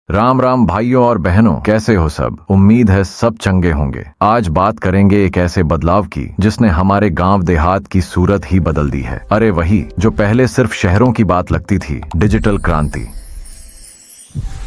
राम राम भाइयों और बहनों, कैसे हो सब। उम्मीद है सब चंगे होंगे। आज बात करेंगे एक ऐसे बदलाव की जिसने हमारे गांव देहात की सूरत ही बदल दी है। अरे वही जो पहले सिर्फ शहरों की बात लगती थी, डिजिटल क्रांति,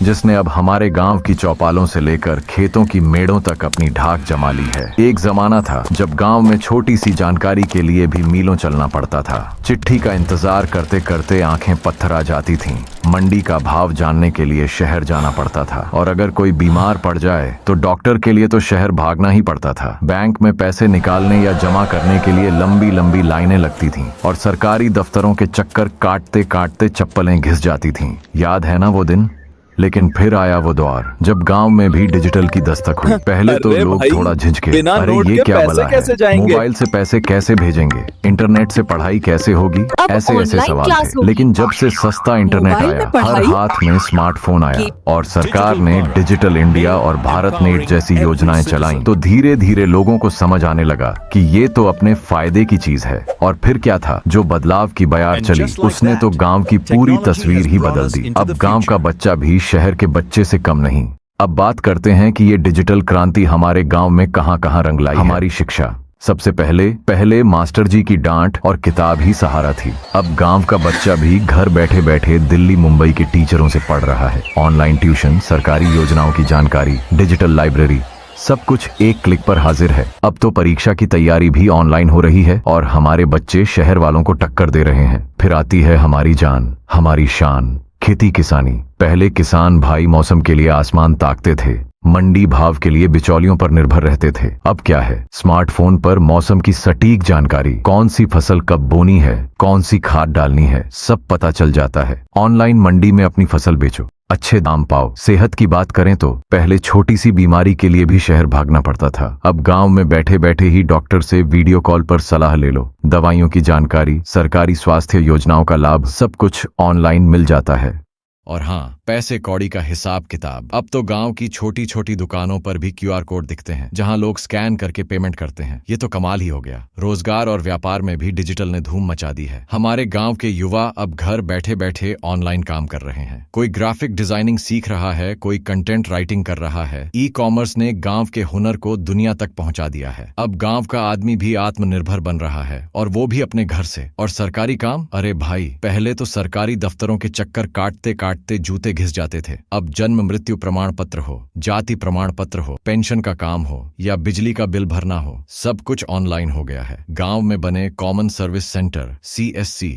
जिसने अब हमारे गांव की चौपालों से लेकर खेतों की मेड़ों तक अपनी ढाक जमा ली है। एक जमाना था जब गांव में छोटी सी जानकारी के लिए भी मीलों चलना पड़ता था। चिट्ठी का इंतजार करते करते आंखें पत्थर आ जाती थीं। मंडी का भाव जानने के लिए शहर जाना पड़ता था, और अगर कोई बीमार पड़ जाए तो डॉक्टर के लिए तो शहर भागना ही पड़ता था। बैंक में पैसे निकालने या जमा करने के लिए लंबी लंबी लाइनें लगती थीं, और सरकारी दफ्तरों के चक्कर काटते काटते चप्पलें घिस जाती थीं। याद है ना वो दिन? लेकिन फिर आया वो दौर जब गांव में भी डिजिटल की दस्तक हुई। पहले तो लोग थोड़ा झिझके, अरे ये क्या बला है, मोबाइल से पैसे कैसे भेजेंगे, इंटरनेट से पढ़ाई कैसे होगी, ऐसे ऐसे सवाल थे। लेकिन जब से सस्ता इंटरनेट आया, हर हाथ में स्मार्टफोन आया, और सरकार ने डिजिटल इंडिया और भारत नेट जैसी योजनाएं चलाई, तो धीरे धीरे लोगों को समझ आने लगा कि ये तो अपने फायदे की चीज है। और फिर क्या था, जो बदलाव की बयार चली उसने तो गाँव की पूरी तस्वीर ही बदल दी। अब गाँव का बच्चा भी शहर के बच्चे से कम नहीं। अब बात करते हैं कि ये डिजिटल क्रांति हमारे गांव में कहां-कहां रंग लाई है। हमारी शिक्षा, सबसे पहले मास्टर जी की डांट और किताब ही सहारा थी। अब गांव का बच्चा भी घर बैठे बैठे दिल्ली मुंबई के टीचरों से पढ़ रहा है। ऑनलाइन ट्यूशन, सरकारी योजनाओं की जानकारी, डिजिटल लाइब्रेरी, सब कुछ एक क्लिक पर हाजिर है। अब तो परीक्षा की तैयारी भी ऑनलाइन हो रही है, और हमारे बच्चे शहर वालों को टक्कर दे रहे हैं। फिर आती है हमारी जान, हमारी शान, खेती किसानी। पहले किसान भाई मौसम के लिए आसमान ताकते थे, मंडी भाव के लिए बिचौलियों पर निर्भर रहते थे। अब क्या है, स्मार्टफोन पर मौसम की सटीक जानकारी, कौन सी फसल कब बोनी है, कौन सी खाद डालनी है, सब पता चल जाता है। ऑनलाइन मंडी में अपनी फसल बेचो, अच्छे दाम पाओ। सेहत की बात करें तो पहले छोटी सी बीमारी के लिए भी शहर भागना पड़ता था। अब गांव में बैठे बैठे ही डॉक्टर से वीडियो कॉल पर सलाह ले लो। दवाइयों की जानकारी, सरकारी स्वास्थ्य योजनाओं का लाभ, सब कुछ ऑनलाइन मिल जाता है। और हाँ, पैसे कौड़ी का हिसाब किताब, अब तो गांव की छोटी छोटी दुकानों पर भी क्यूआर कोड दिखते हैं, जहां लोग स्कैन करके पेमेंट करते हैं। ये तो कमाल ही हो गया। रोजगार और व्यापार में भी डिजिटल ने धूम मचा दी है। हमारे गांव के युवा अब घर बैठे बैठे ऑनलाइन काम कर रहे हैं। कोई ग्राफिक डिजाइनिंग सीख रहा है, कोई कंटेंट राइटिंग कर रहा है। ई कॉमर्स ने गाँव के हुनर को दुनिया तक पहुँचा दिया है। अब गाँव का आदमी भी आत्मनिर्भर बन रहा है, और वो भी अपने घर से। और सरकारी काम, अरे भाई, पहले तो सरकारी दफ्तरों के चक्कर काटते काटते जूते घिस जाते थे। अब जन्म मृत्यु प्रमाण पत्र हो, जाति प्रमाण पत्र हो, पेंशन का काम हो, या बिजली का बिल भरना हो, सब कुछ ऑनलाइन हो गया है। गांव में बने कॉमन सर्विस सेंटर CSC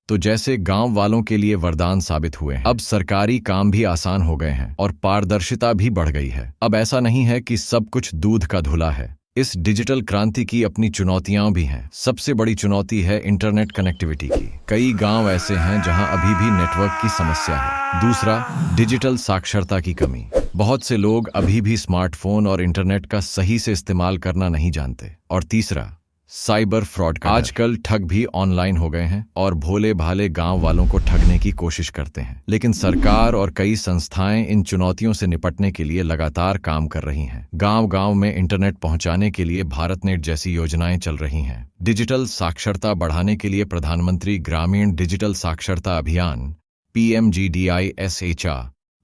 तो जैसे गांव वालों के लिए वरदान साबित हुए हैं। अब सरकारी काम भी आसान हो गए हैं, और पारदर्शिता भी बढ़ गई है। अब ऐसा नहीं है कि सब कुछ दूध का धुला है। इस डिजिटल क्रांति की अपनी चुनौतियां भी हैं। सबसे बड़ी चुनौती है इंटरनेट कनेक्टिविटी की। कई गांव ऐसे हैं जहां अभी भी नेटवर्क की समस्या है। दूसरा, डिजिटल साक्षरता की कमी। बहुत से लोग अभी भी स्मार्टफोन और इंटरनेट का सही से इस्तेमाल करना नहीं जानते। और तीसरा, साइबर फ्रॉड का। आजकल ठग भी ऑनलाइन हो गए हैं, और भोले भाले गांव वालों को ठगने की कोशिश करते हैं। लेकिन सरकार और कई संस्थाएं इन चुनौतियों से निपटने के लिए लगातार काम कर रही हैं। गांव गांव में इंटरनेट पहुंचाने के लिए भारत नेट जैसी योजनाएं चल रही हैं। डिजिटल साक्षरता बढ़ाने के लिए प्रधानमंत्री ग्रामीण डिजिटल साक्षरता अभियान PMGDISHA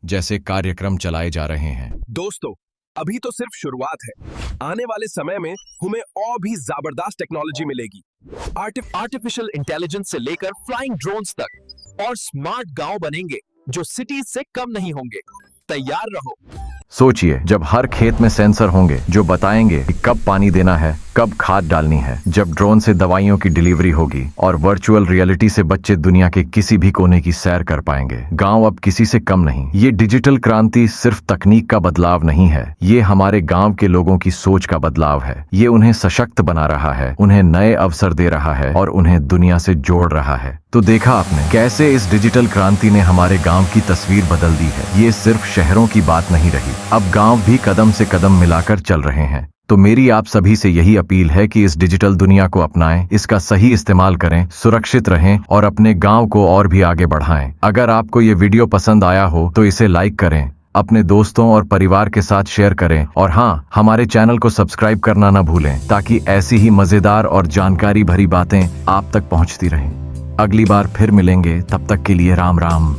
जैसे कार्यक्रम चलाए जा रहे हैं। दोस्तों, अभी तो सिर्फ शुरुआत है। आने वाले समय में हमें और भी जबरदस्त टेक्नोलॉजी मिलेगी। आर्टिफिशियल इंटेलिजेंस से लेकर फ्लाइंग ड्रोन्स तक, और स्मार्ट गांव बनेंगे जो सिटीज से कम नहीं होंगे। तैयार रहो। सोचिए, जब हर खेत में सेंसर होंगे जो बताएंगे कि कब पानी देना है, कब खाद डालनी है, जब ड्रोन से दवाइयों की डिलीवरी होगी, और वर्चुअल रियलिटी से बच्चे दुनिया के किसी भी कोने की सैर कर पाएंगे। गांव अब किसी से कम नहीं। ये डिजिटल क्रांति सिर्फ तकनीक का बदलाव नहीं है, ये हमारे गांव के लोगों की सोच का बदलाव है। ये उन्हें सशक्त बना रहा है, उन्हें नए अवसर दे रहा है, और उन्हें दुनिया से जोड़ रहा है। तो देखा आपने कैसे इस डिजिटल क्रांति ने हमारे गांव की तस्वीर बदल दी है। ये सिर्फ शहरों की बात नहीं रही, अब गांव भी कदम से कदम मिलाकर चल रहे हैं। तो मेरी आप सभी से यही अपील है कि इस डिजिटल दुनिया को अपनाएं, इसका सही इस्तेमाल करें, सुरक्षित रहें, और अपने गांव को और भी आगे बढ़ाएं। अगर आपको ये वीडियो पसंद आया हो तो इसे लाइक करें, अपने दोस्तों और परिवार के साथ शेयर करें, और हाँ, हमारे चैनल को सब्सक्राइब करना ना भूलें, ताकि ऐसी ही मजेदार और जानकारी भरी बातें आप तक पहुंचती रहें। अगली बार फिर मिलेंगे, तब तक के लिए राम राम।